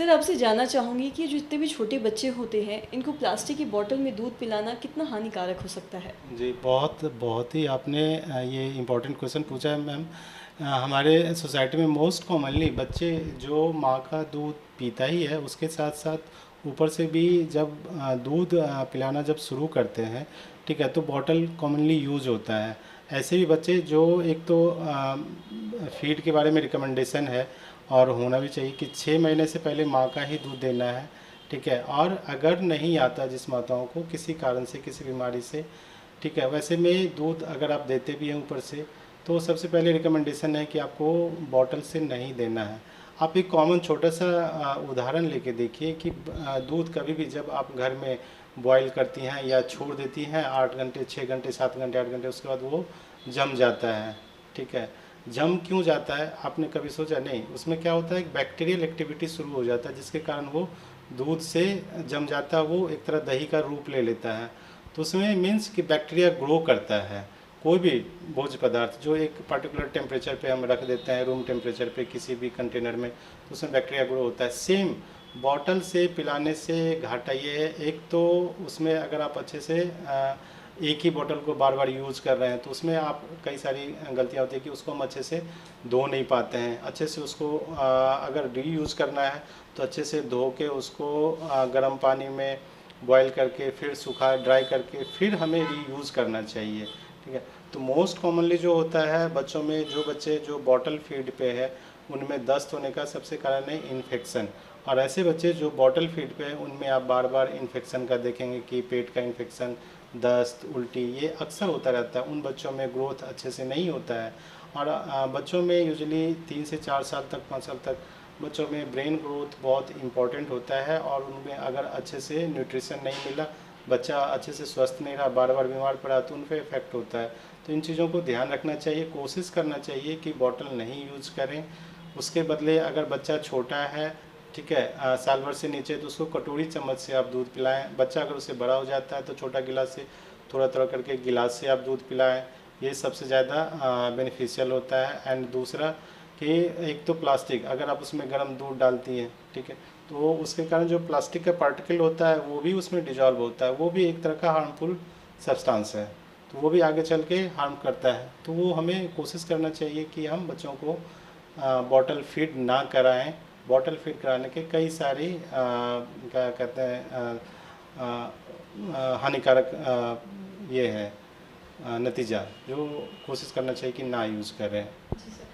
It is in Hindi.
सर आपसे जानना चाहूँगी कि जितने भी छोटे बच्चे होते हैं इनको प्लास्टिक की बोतल में दूध पिलाना कितना हानिकारक हो सकता है? जी, बहुत बहुत ही आपने ये इम्पोर्टेंट क्वेश्चन पूछा है मैम। हमारे सोसाइटी में मोस्ट कॉमनली बच्चे जो माँ का दूध पीता ही है, उसके साथ साथ ऊपर से भी जब दूध पिलाना जब शुरू करते हैं, ठीक है, तो बॉटल कॉमनली यूज होता है। ऐसे भी बच्चे जो एक तो फीड के बारे में रिकमेंडेशन है और होना भी चाहिए कि 6 महीने से पहले माँ का ही दूध देना है, ठीक है। और अगर नहीं आता जिस माताओं को किसी कारण से, किसी बीमारी से, ठीक है, वैसे में दूध अगर आप देते भी हैं ऊपर से, तो सबसे पहले रिकमेंडेशन है कि आपको बॉटल से नहीं देना है। आप एक कॉमन छोटा सा उदाहरण लेके देखिए कि दूध कभी भी जब आप घर में बॉईल करती हैं या छोड़ देती हैं 8 घंटे, 6 घंटे, 7 घंटे, 8 घंटे, उसके बाद वो जम जाता है, ठीक है। जम क्यों जाता है आपने कभी सोचा? नहीं, उसमें क्या होता है, एक बैक्टीरियल एक्टिविटी शुरू हो जाता है जिसके कारण वो दूध से जम जाता है, वो एक तरह दही का रूप ले लेता है। तो उसमें मीन्स कि बैक्टीरिया ग्रो करता है। कोई भी भोज्य पदार्थ जो एक पर्टिकुलर टेम्परेचर पे हम रख देते हैं, रूम टेम्परेचर पे किसी भी कंटेनर में, तो उसमें बैक्टीरिया ग्रो होता है। सेम बॉटल से पिलाने से घाटा ये है, एक तो उसमें अगर आप अच्छे से एक ही बोतल को बार बार यूज़ कर रहे हैं तो उसमें आप कई सारी गलतियां होती है कि उसको हम अच्छे से धो नहीं पाते हैं। अच्छे से उसको अगर रीयूज़ करना है तो अच्छे से धो के उसको गर्म पानी में बॉईल करके फिर सूखा ड्राई करके फिर हमें रीयूज़ करना चाहिए, ठीक है। तो मोस्ट कॉमनली जो होता है बच्चों में, जो बच्चे जो बॉटल फीड पे है उनमें दस्त होने का सबसे कारण है इन्फेक्शन। और ऐसे बच्चे जो बॉटल फीड पे है उनमें आप बार बार इन्फेक्शन का देखेंगे कि पेट का इन्फेक्शन, दस्त, उल्टी, ये अक्सर होता रहता है। उन बच्चों में ग्रोथ अच्छे से नहीं होता है। और बच्चों में यूजुअली 3 से 4 साल तक, 5 साल तक बच्चों में ब्रेन ग्रोथ बहुत इंपॉर्टेंट होता है। और उनमें अगर अच्छे से न्यूट्रिशन नहीं मिला, बच्चा अच्छे से स्वस्थ नहीं रहा, बार बार बीमार पड़ा, तो उन पर इफेक्ट होता है। तो इन चीज़ों को ध्यान रखना चाहिए, कोशिश करना चाहिए कि बॉटल नहीं यूज करें। उसके बदले अगर बच्चा छोटा है, ठीक है, साल भर से नीचे, तो उसको कटोरी चम्मच से आप दूध पिलाएं। बच्चा अगर उससे बड़ा हो जाता है तो छोटा गिलास से थोड़ा थोड़ा करके गिलास से आप दूध पिलाएं। ये सबसे ज़्यादा बेनिफिशियल होता है। एंड दूसरा कि एक तो प्लास्टिक, अगर आप उसमें गर्म दूध डालती हैं, ठीक है, तो उसके कारण जो प्लास्टिक का पार्टिकल होता है वो भी उसमें डिजॉल्व होता है, वो भी एक तरह का हार्मफुल सब्सटेंस है, तो वो भी आगे चल के हार्म करता है। तो वो हमें कोशिश करना चाहिए कि हम बच्चों को बॉटल फीड ना कराएं। बॉटल फीड कराने के कई सारी क्या कहते हैं हानिकारक ये है नतीजा, जो कोशिश करना चाहिए कि ना यूज़ करें। जी सर।